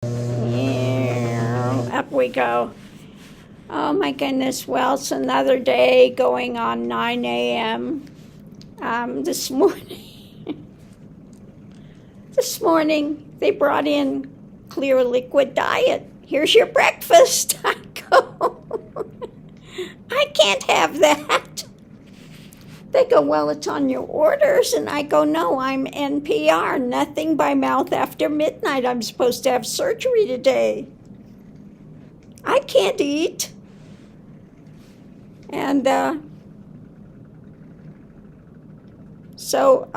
Up we go. Oh my goodness, well, it's another day going on 9 a.m. This morning they brought in clear liquid diet. Here's your breakfast. I go, I can't have that. They go, well, it's on your orders. And I go, no, I'm NPR, nothing by mouth after midnight. I'm supposed to have surgery today. I can't eat. And so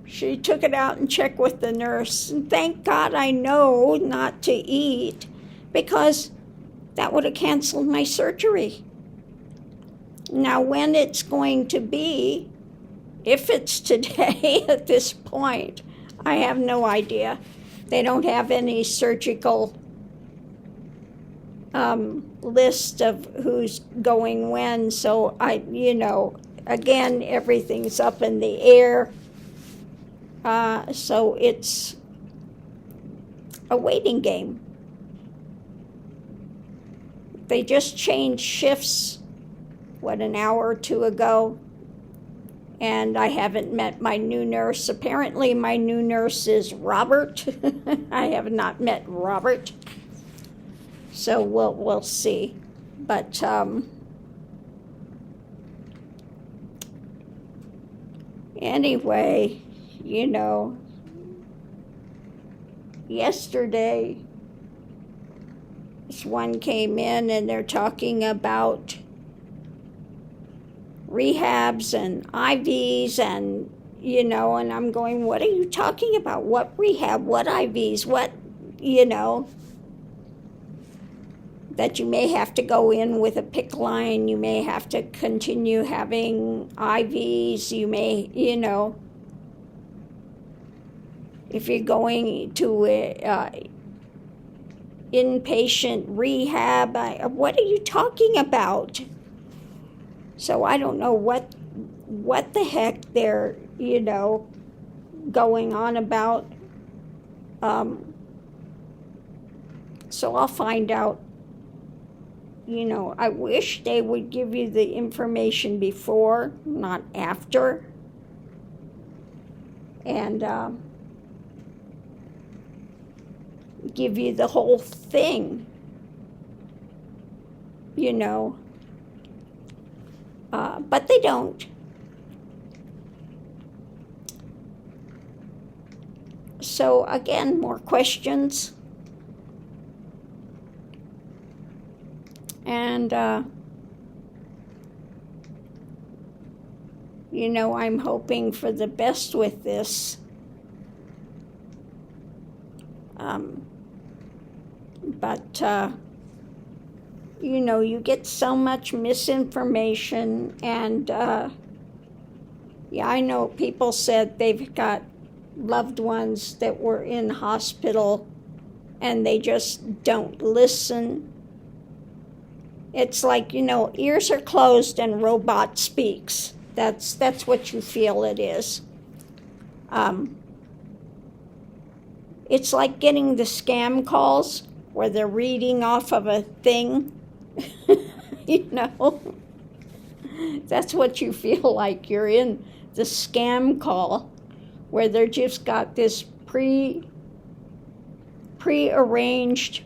she took it out and checked with the nurse. And thank God I know not to eat, because that would have canceled my surgery. Now, when it's going to be, if it's today at this point, I have no idea. They don't have any surgical list of who's going when, so again, everything's up in the air. So it's a waiting game. They just changed shifts, an hour or two ago, and I haven't met my new nurse. Apparently my new nurse is Robert. I have not met Robert, so we'll see. But anyway, yesterday this one came in and they're talking about rehabs and IVs and I'm going, what are you talking about? What rehab? What IVs? What, that you may have to go in with a PICC line, you may have to continue having IVs, you may, if you're going to inpatient rehab, what are you talking about? So I don't know what the heck they're, going on about. So I'll find out. I wish they would give you the information before, not after. And give you the whole thing, but they don't. So again, more questions. And, I'm hoping for the best with this. But you get so much misinformation, and I know people said they've got loved ones that were in hospital and they just don't listen. It's like, ears are closed and robot speaks. That's what you feel it is. It's like getting the scam calls where they're reading off of a thing. That's what you feel like. You're in the scam call where they're just got this prearranged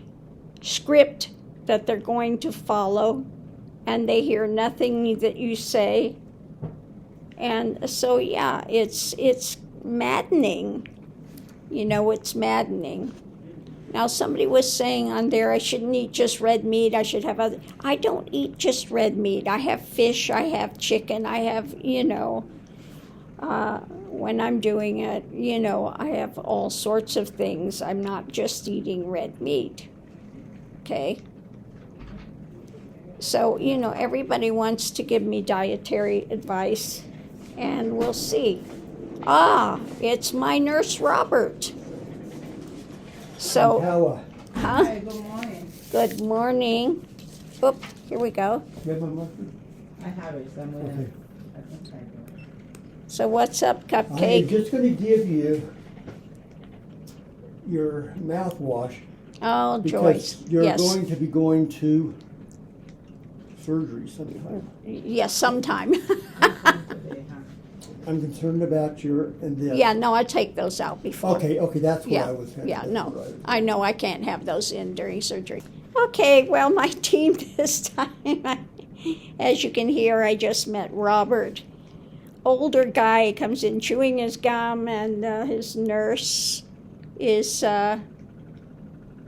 script that they're going to follow, and they hear nothing that you say. And so it's maddening. It's maddening. Now, somebody was saying on there, I shouldn't eat just red meat, I should have other. I don't eat just red meat. I have fish, I have chicken, I have, when I'm doing it, I have all sorts of things. I'm not just eating red meat, okay? So, everybody wants to give me dietary advice, and we'll see. It's my nurse, Robert. So, Hi, good morning. Good morning. Oop, here we go. I have it somewhere. Okay. I think I do. So what's up, I am Cupcake? just going to give you your mouthwash Oh, because Joyce. you're Yes. going to be going to surgery sometime. Yes, sometime. Today, huh? I'm concerned about your and this. Yeah, no, I take those out before. Okay, that's what Yeah, I was having. yeah, That's no. what I know I can't have those in during surgery. Okay, well, my team this time, as you can hear, I just met Robert. Older guy comes in chewing his gum, and his nurse is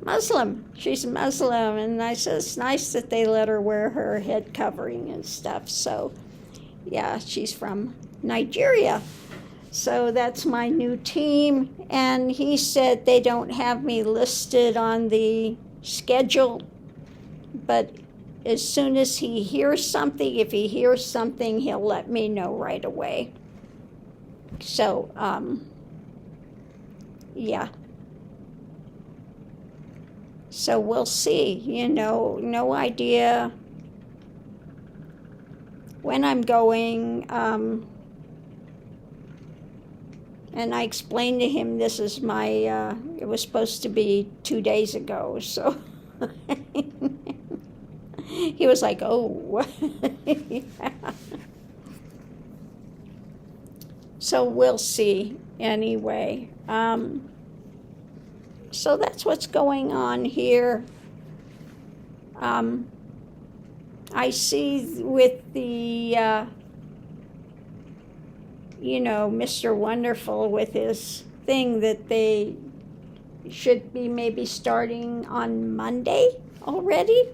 Muslim. She's Muslim, and I said it's nice that they let her wear her head covering and stuff. So, yeah, she's from Nigeria. So that's my new team, and he said they don't have me listed on the schedule, but as soon as he hears something, if he hears something, he'll let me know right away. So, yeah. So we'll see, no idea when I'm going, and I explained to him this is my, it was supposed to be 2 days ago, so he was like, oh, yeah. So we'll see anyway. So that's what's going on here. I see with the, Mr. Wonderful with his thing that they should be maybe starting on Monday already.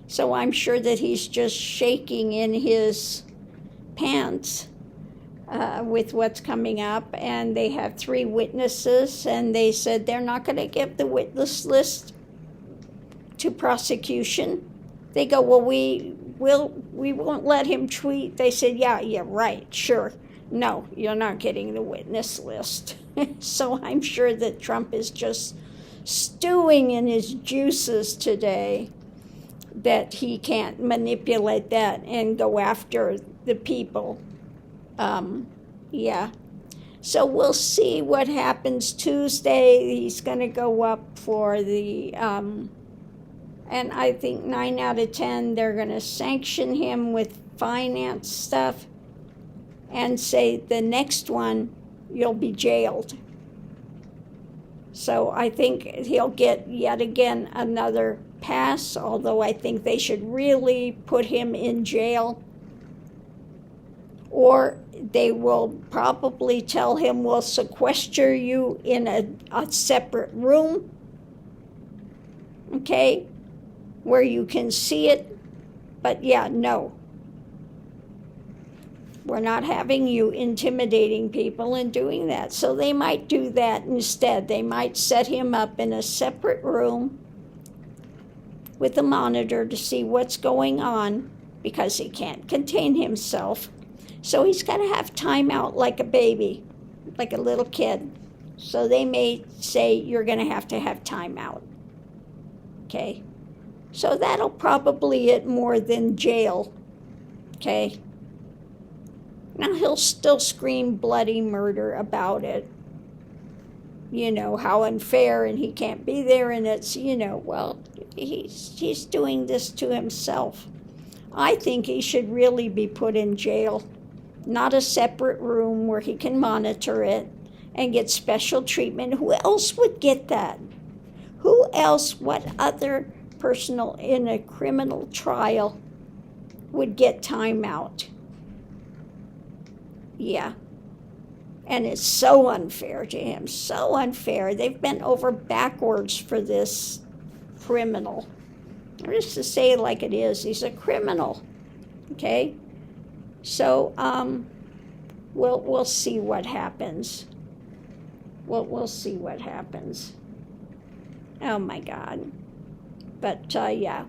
So I'm sure that he's just shaking in his pants with what's coming up. And they have 3 witnesses, and they said they're not going to give the witness list to prosecution. They go, well, we won't let him tweet. They said, yeah, right, sure. No, you're not getting the witness list. So I'm sure that Trump is just stewing in his juices today, that he can't manipulate that and go after the people. Yeah. So we'll see what happens Tuesday. He's going to go up for the, and I think 9 out of 10, they're going to sanction him with finance stuff and say the next one, you'll be jailed. So I think he'll get yet again another pass, although I think they should really put him in jail. Or they will probably tell him, we'll sequester you in a separate room, okay, where you can see it. But yeah, no. We're not having you intimidating people and doing that. So they might do that instead. They might set him up in a separate room with a monitor to see what's going on, because he can't contain himself. So he's got to have time out like a baby, like a little kid. So they may say, you're going to have time out. Okay? So that'll probably it more than jail. Okay? Now he'll still scream bloody murder about it. How unfair, and he can't be there, and it's, well, he's doing this to himself. I think he should really be put in jail, not a separate room where he can monitor it and get special treatment. Who else would get that? Who else, what other person in a criminal trial would get time out? Yeah. And it's so unfair to him, so unfair. They've bent over backwards for this criminal. Just to say it like it is, he's a criminal. Okay? So, we'll see what happens. We'll see what happens. Oh my God. But, yeah.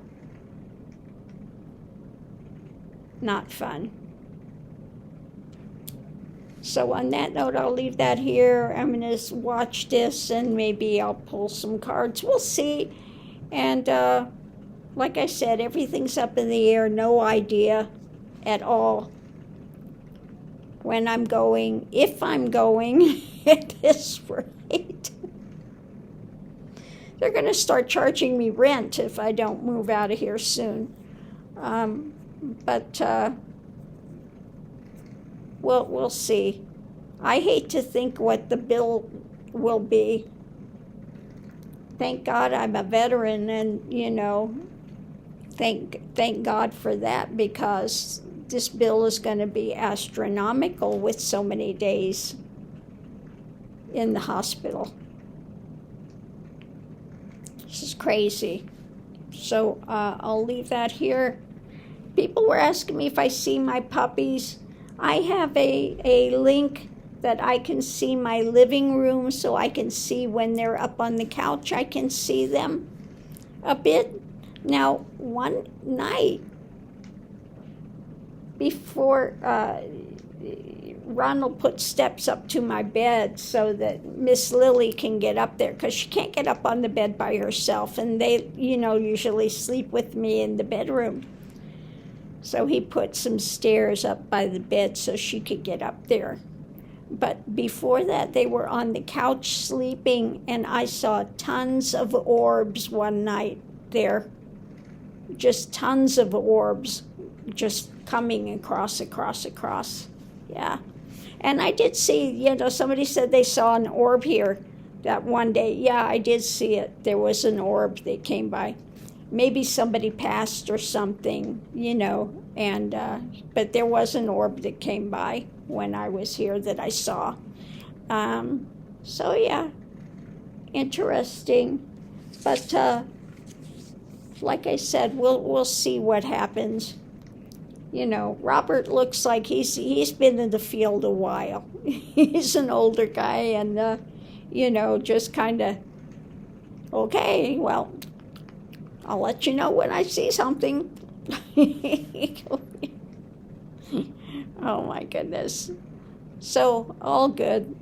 Not fun. So on that note, I'll leave that here. I'm going to watch this, and maybe I'll pull some cards. We'll see. And like I said, everything's up in the air. No idea at all when I'm going, if I'm going at this rate. they're going to start charging me rent if I don't move out of here soon. But we'll see. I hate to think what the bill will be. Thank God I'm a veteran, and thank God for that, because this bill is going to be astronomical with so many days in the hospital. This is crazy. So I'll leave that here. People were asking me if I see my puppies. I have a link that I can see my living room, so I can see when they're up on the couch. I can see them a bit. Now, one night before Ronald put steps up to my bed so that Miss Lily can get up there, because she can't get up on the bed by herself, and they usually sleep with me in the bedroom. So he put some stairs up by the bed so she could get up there. But before that, they were on the couch sleeping, and I saw tons of orbs one night there. Just tons of orbs just coming across. Yeah. And I did see, somebody said they saw an orb here that one day. Yeah, I did see it. There was an orb that came by. Maybe somebody passed or something, but there was an orb that came by when I was here that I saw. So yeah, interesting. But like I said, we'll see what happens. Robert looks like he's been in the field a while. He's an older guy, and just kind of, okay, well, I'll let you know when I see something. Oh my goodness. So all good.